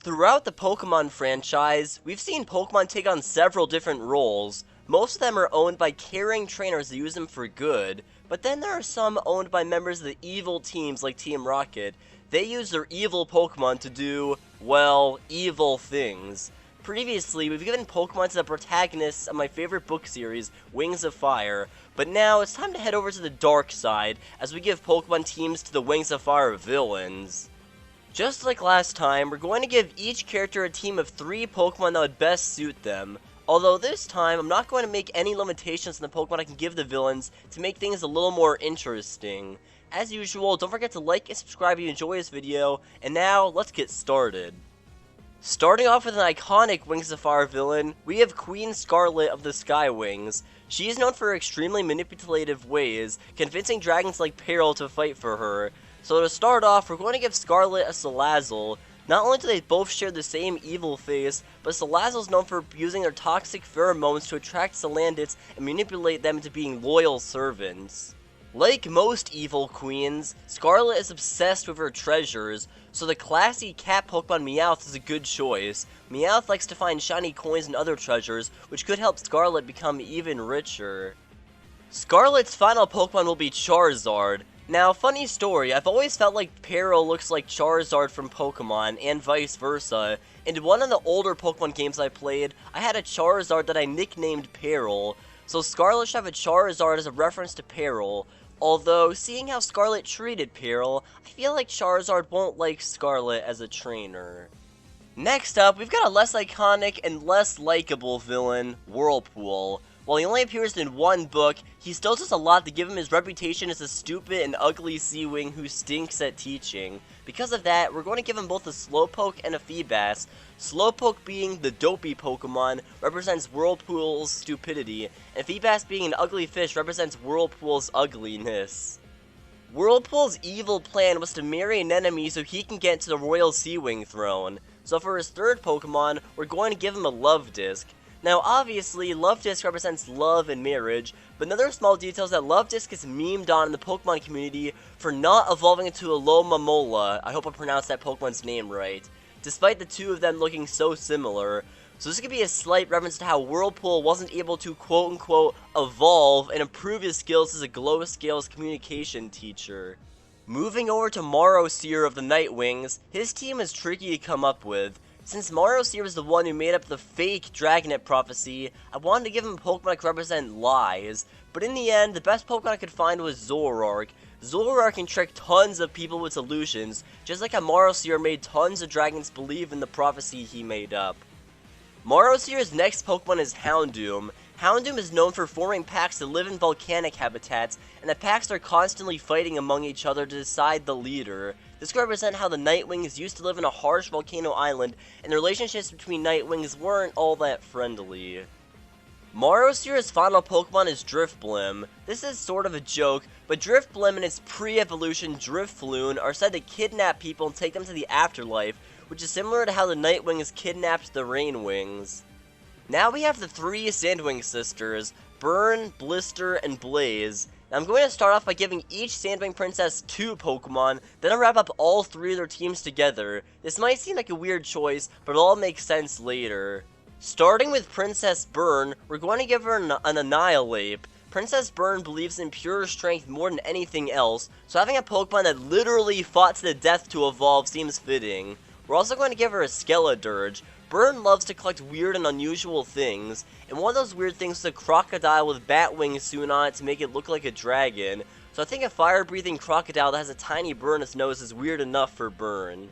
Throughout the Pokemon franchise, we've seen Pokemon take on several different roles. Most of them are owned by caring trainers that use them for good, but then there are some owned by members of the evil teams like Team Rocket. They use their evil Pokemon to do, well, evil things. Previously, we've given Pokemon to the protagonists of my favorite book series, Wings of Fire, but now it's time to head over to the dark side as we give Pokemon teams to the Wings of Fire villains. Just like last time, we're going to give each character a team of 3 Pokemon that would best suit them. Although this time, I'm not going to make any limitations on the Pokemon I can give the villains to make things a little more interesting. As usual, don't forget to like and subscribe if you enjoy this video, and now, let's get started. Starting off with an iconic Wings of Fire villain, we have Queen Scarlet of the Skywings. She is known for her extremely manipulative ways, convincing dragons like Peril to fight for her. So to start off, we're going to give Scarlet a Salazzle. Not only do they both share the same evil face, but Salazzle is known for using their toxic pheromones to attract Salandits and manipulate them into being loyal servants. Like most evil queens, Scarlet is obsessed with her treasures, so the classy cat Pokemon Meowth is a good choice. Meowth likes to find shiny coins and other treasures, which could help Scarlet become even richer. Scarlet's final Pokemon will be Charizard. Now, funny story, I've always felt like Peril looks like Charizard from Pokemon, and vice versa. In one of the older Pokemon games I played, I had a Charizard that I nicknamed Peril, so Scarlet should have a Charizard as a reference to Peril. Although, seeing how Scarlet treated Peril, I feel like Charizard won't like Scarlet as a trainer. Next up, we've got a less iconic and less likable villain, Whirlpool. While he only appears in one book, he still does a lot to give him his reputation as a stupid and ugly Seawing who stinks at teaching. Because of that, we're going to give him both a Slowpoke and a Feebas. Slowpoke being the dopey Pokemon represents Whirlpool's stupidity, and Feebas being an ugly fish represents Whirlpool's ugliness. Whirlpool's evil plan was to marry an enemy so he can get to the Royal Seawing throne. So for his third Pokemon, we're going to give him a Love Disc. Now obviously, Love Disc represents love and marriage, but another small detail is that Love Disc is memed on in the Pokemon community for not evolving into a Alomomola. I hope I pronounced that Pokemon's name right, despite the two of them looking so similar. So this could be a slight reference to how Whirlpool wasn't able to quote-unquote evolve and improve his skills as a Glow-Scales communication teacher. Moving over to Morrowseer of the Nightwings, his team is tricky to come up with. Since Morrowseer was the one who made up the fake Dragonet prophecy, I wanted to give him a Pokemon that could represent lies, but in the end, the best Pokemon I could find was Zoroark. Zoroark can trick tons of people with illusions, just like how Morrowseer made tons of dragons believe in the prophecy he made up. Morrowseer's next Pokemon is Houndoom. Houndoom is known for forming packs that live in volcanic habitats, and the packs are constantly fighting among each other to decide the leader. This could represent how the Nightwings used to live in a harsh volcano island, and the relationships between Nightwings weren't all that friendly. Morrowseer's final Pokemon is Drifblim. This is sort of a joke, but Drifblim and its pre-evolution Drifloon are said to kidnap people and take them to the afterlife, which is similar to how the Nightwings kidnapped the Rainwings. Now we have the 3 Sandwing sisters, Burn, Blister, and Blaze. Now I'm going to start off by giving each Sandwing princess 2 Pokemon, then I'll wrap up all 3 of their teams together. This might seem like a weird choice, but it'll all make sense later. Starting with Princess Burn, we're going to give her an Annihilape. Princess Burn believes in pure strength more than anything else, so having a Pokemon that literally fought to the death to evolve seems fitting. We're also going to give her a Skeledirge. Burn loves to collect weird and unusual things, and one of those weird things is a crocodile with bat wings sewn on it to make it look like a dragon. So I think a fire-breathing crocodile that has a tiny burr in its nose is weird enough for Burn.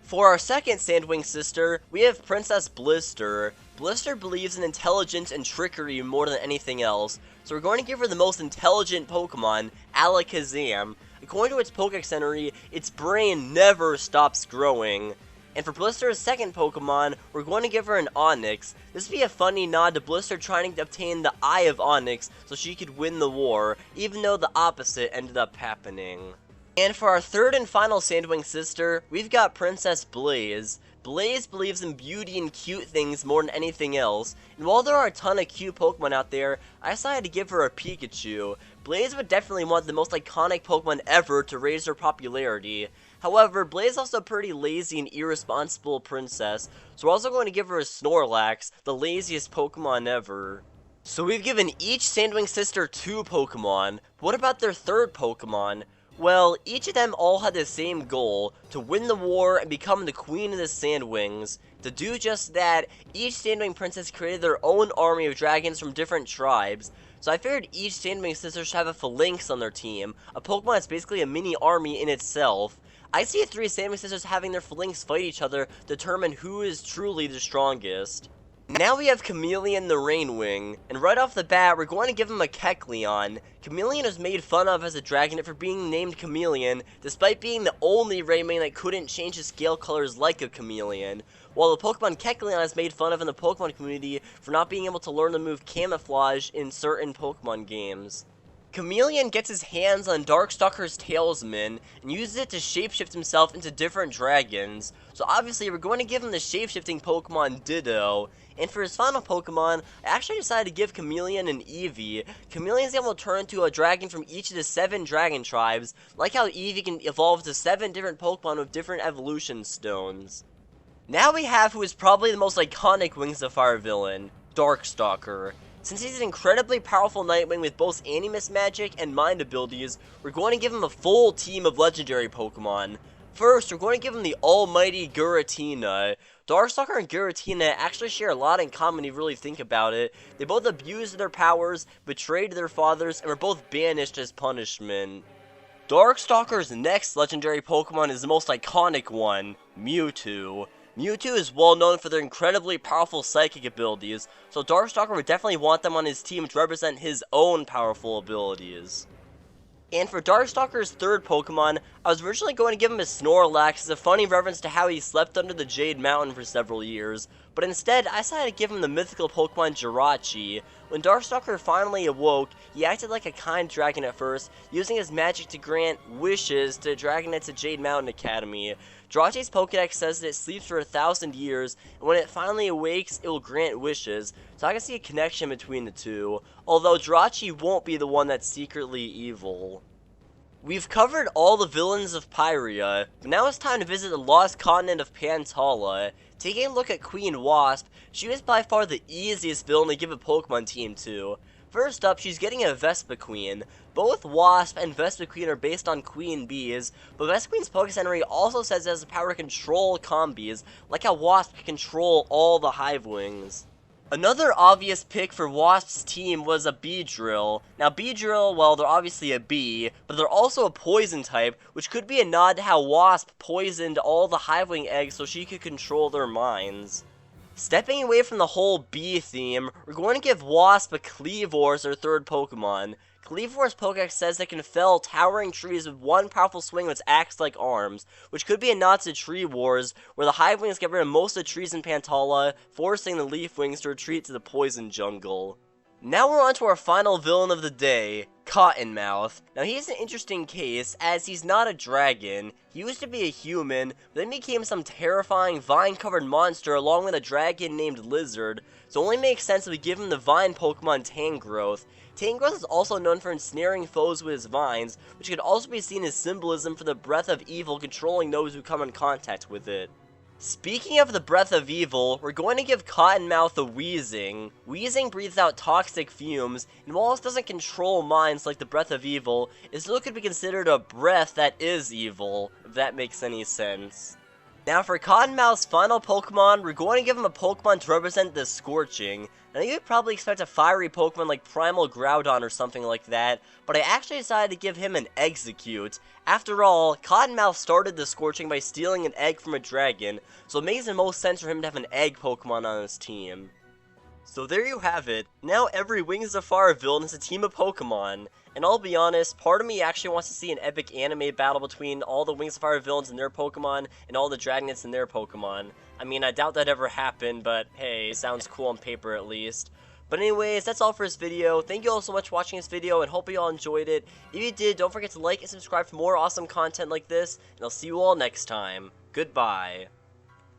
For our second Sandwing sister, we have Princess Blister. Blister believes in intelligence and trickery more than anything else, so we're going to give her the most intelligent Pokemon, Alakazam. According to its Pokedex entry, its brain never stops growing. And for Blister's second Pokemon, we're going to give her an Onix. This would be a funny nod to Blister trying to obtain the Eye of Onix so she could win the war, even though the opposite ended up happening. And for our third and final Sandwing sister, we've got Princess Blaze. Blaze believes in beauty and cute things more than anything else, and while there are a ton of cute Pokemon out there, I decided to give her a Pikachu. Blaze would definitely want the most iconic Pokemon ever to raise her popularity. However, Blaze is also a pretty lazy and irresponsible princess, so we're also going to give her a Snorlax, the laziest Pokemon ever. So we've given each Sandwing sister 2 Pokemon, but what about their third Pokemon? Well, each of them all had the same goal, to win the war and become the queen of the Sandwings. To do just that, each Sandwing princess created their own army of dragons from different tribes. So I figured each Sandwing sister should have a Phalanx on their team, a Pokemon that's basically a mini army in itself. I see 3 Sandwing sisters having their Phalanx fight each other to determine who is truly the strongest. Now we have Chameleon the Rainwing, and right off the bat, we're going to give him a Kecleon. Chameleon was made fun of as a Dragonet for being named Chameleon, despite being the only Rainwing that couldn't change his scale colors like a chameleon, while the Pokemon Kecleon is made fun of in the Pokemon community for not being able to learn the move Camouflage in certain Pokemon games. Chameleon gets his hands on Darkstalker's Talisman and uses it to shapeshift himself into different dragons. So obviously we're going to give him the shapeshifting Pokemon Ditto. And for his final Pokemon, I actually decided to give Chameleon an Eevee. Chameleon is able to turn into a dragon from each of the 7 dragon tribes, like how Eevee can evolve to 7 different Pokemon with different evolution stones. Now we have who is probably the most iconic Wings of Fire villain, Darkstalker. Since he's an incredibly powerful Nightwing with both Animus Magic and Mind abilities, we're going to give him a full team of legendary Pokemon. First, we're going to give him the almighty Giratina. Darkstalker and Giratina actually share a lot in common if you really think about it. They both abused their powers, betrayed their fathers, and were both banished as punishment. Darkstalker's next legendary Pokemon is the most iconic one, Mewtwo. Mewtwo is well known for their incredibly powerful psychic abilities, so Darkstalker would definitely want them on his team to represent his own powerful abilities. And for Darkstalker's third Pokemon, I was originally going to give him a Snorlax as a funny reference to how he slept under the Jade Mountain for several years, but instead I decided to give him the mythical Pokemon Jirachi. When Darkstalker finally awoke, he acted like a kind dragon at first, using his magic to grant wishes to Dragonets at Jade Mountain Academy. Jirachi's Pokedex says that it sleeps for 1,000 years, and when it finally awakes, it will grant wishes, so I can see a connection between the two, although Jirachi won't be the one that's secretly evil. We've covered all the villains of Pyria, but now it's time to visit the lost continent of Pantala. Taking a look at Queen Wasp, she was by far the easiest villain to give a Pokemon team to. First up, she's getting a Vespiquen. Both Wasp and Vespiquen are based on Queen Bees, but Vespiquen's Pokecentery also says it has the power to control Combees, like how Wasp can control all the Hivewings. Another obvious pick for Wasp's team was a Beedrill. Now Beedrill, well, they're obviously a bee, but they're also a poison type, which could be a nod to how Wasp poisoned all the Hivewing eggs so she could control their minds. Stepping away from the whole bee theme, we're going to give Wasp a Kleavor as their third Pokemon. Kleavor's Pokedex says it can fell towering trees with one powerful swing of its axe-like arms, which could be a nod to Tree Wars, where the Hivewings get rid of most of the trees in Pantala, forcing the Leafwings to retreat to the poison jungle. Now we're on to our final villain of the day, Cottonmouth. Now he's an interesting case, as he's not a dragon. He used to be a human, but then became some terrifying vine-covered monster along with a dragon named Lizard, so it only makes sense that we give him the vine Pokemon Tangrowth. Tangrowth is also known for ensnaring foes with his vines, which could also be seen as symbolism for the breath of evil controlling those who come in contact with it. Speaking of the breath of evil, we're going to give Cottonmouth a Weezing. Weezing breathes out toxic fumes, and while this doesn't control minds like the breath of evil, it still could be considered a breath that is evil, if that makes any sense. Now for Cottonmouth's final Pokemon, we're going to give him a Pokemon to represent the Scorching. Now you would probably expect a fiery Pokemon like Primal Groudon or something like that, but I actually decided to give him an Execute. After all, Cottonmouth started the Scorching by stealing an egg from a dragon, so it makes the most sense for him to have an egg Pokemon on his team. So there you have it. Now every Wings of Fire villain is a team of Pokemon. And I'll be honest, part of me actually wants to see an epic anime battle between all the Wings of Fire villains and their Pokemon, and all the Dragonets and their Pokemon. I mean, I doubt that ever happened, but hey, it sounds cool on paper at least. But anyways, that's all for this video. Thank you all so much for watching this video, and hope you all enjoyed it. If you did, don't forget to like and subscribe for more awesome content like this, and I'll see you all next time. Goodbye.